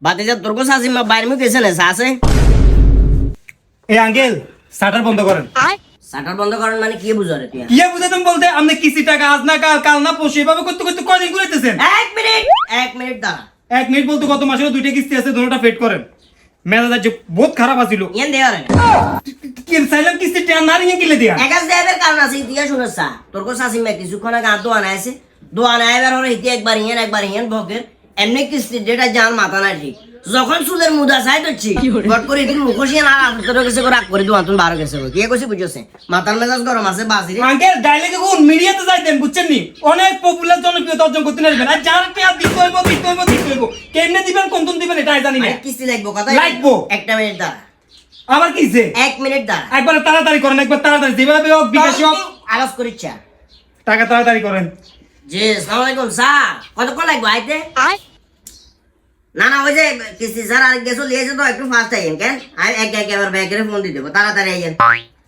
বাতিজা তোর কাছে আসি মা বাইরে মুখ গেছে না আছে এই আঙ্কেল শাটার বন্ধ করেন। শাটার বন্ধ করেন মানে কি বুঝো রে তুই? কি বুঝে তুমি বলতে আপনি কিস্তি টাকা আজ না কাল কাল না পরশু এভাবে করতে করতে কয়দিন ঘুরাইতেছেন? এক মিনিট দাঁড়া। 1 মিনিট বলতে গত মাসেও 2টা কিস্তি আছে, দুটোটা পেড করেন। মেজাজ যে বহুত খারাপ আছিল। ইয়ান দেওয়ার কি সাইলাম কিস্তি টাকা না রিঙে কিলে দিয়া একাজ দেবের কারণ আছে ইতিহাস শুনেছ তোর কাছে আসি মা কিছুক্ষণ আগে দোয়ান আছে দোয়ান আইবার হরে ইতি একবার ইয়ান ভকের এমনি কিস্তি ডেটা জান মাথা না ঠিক যখন সুদের মুদা চাই ধরছি বট করে এদিন মুখোশিয়া না তোর কাছে রাগ করে দোয়ান তুমি বারো গেছে কি কইছি বুঝছে মাথার মেজাজ গরম আছে বাসিরে আঙ্কেল ডাইলেকে কোন মিডিয়াতে যাইতেন বুঝছেন নি অনেক পপুলার জনপ্রিয়তা অর্জন করতে পারবেন আর যার টাকা দিতে হইব কেমনে দিবেন কোন দিবেন এটাই জানি না। কিস্তি লাগবো কথা লাগবো একটা মিনিট দাঁড়া আবার কিছে 1 মিনিট দাঁড়া একবার তাড়াতাড়ি করেন, একবার তাড়াতাড়ি যেভাবে হোক বিকাশে হোক আওয়াজ করিচ্ছা টাকা তাড়াতাড়ি করেন। জি আসসালামু আলাইকুম স্যার কতক্ষণ লাগবে আইতে না না ওই যে কিস্তি স্যার আরেক গেছো লিয়েছে তো একটু ফাস্ট আইয়েন কেন আর এক আবার ব্যাগের ফোন দিয়ে দেবো তাড়াতাড়ি আইয়েন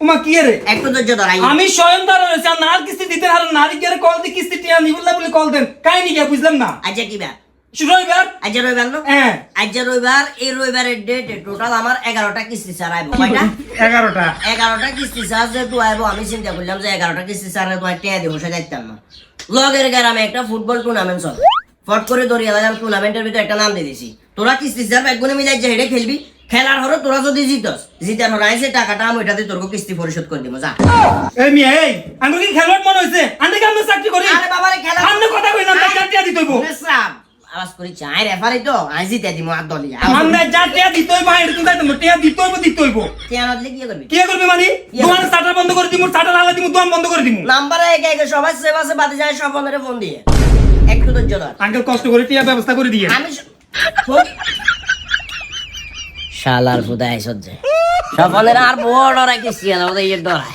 ওমা কি রে একটু ধৈর্য ধর আইয়েন আমি স্বয়ং দাঁড়া রয়েছে আর নার কিস্তি দিতে হার নারী গিয়ে কল দিয়ে কিস্তি টিয়া নিবুল্লা বলে কল দেন কাহিনী কি বুঝলাম না। আজকে কি বার শুরু হইবার আজ রবিবার না হ্যাঁ আজ রবিবার এই রবিবারের ডেটে টোটাল আমার 11টা কিস্তি স্যার আইবো কয়টা 11টা 11টা কিস্তি স্যার যেহেতু আইবো আমি চিন্তা করলাম যে 11টা কিস্তি স্যার তোমার টিয়া দিব সে যাইতাম না লগের গ্রামে একটা ফুটবল টুর্নামেন্ট চল ফট করে ধরি এলাম টুর্নামেন্টের ভিতরে একটা নাম দিয়ে দিছি তোরা কিস্তি স্যার একগুনে মিলাই যে হেডে খেলবি খেলার হরে তোরা যদি জিতস জিতার হরে আইসে টাকাটা আমি ওইটাতে তোর কিস্তি পরিশোধ করে দিব যা এই মিয়া এই আমি কি খেলোয়াড় মনে হইছে আন্তে কি আমরা চাকরি করি আরে বাবারে খেলা আমনে কথা কই না আমরা টিয়া দিতে হইব সাব আওয়াজ করি চাই রেফারি তো আই জিতে দিব আর দলিয়া আমরা যা টিয়া দিতে হইব আইর তুমি যাইতো টিয়া দিতে হইব টিয়া না দিলে কি করবি কি করবে মানে দোকানে শাটার বন্ধ করে দিমু শাটার লাগা দিমু দোকান বন্ধ করে দিমু নাম্বার এক সবাই সেবাসে বাদে যায় সব ফোনের ফোন দিয়ে একটু ধৈর্য ধর আঙ্কেল কষ্ট করে টিয়া ব্যবস্থা করে দিয়ে আমি শালার ফুদাই সজ্জে সব ফোনের আর বড় রাখিস কি না ওদের ডরা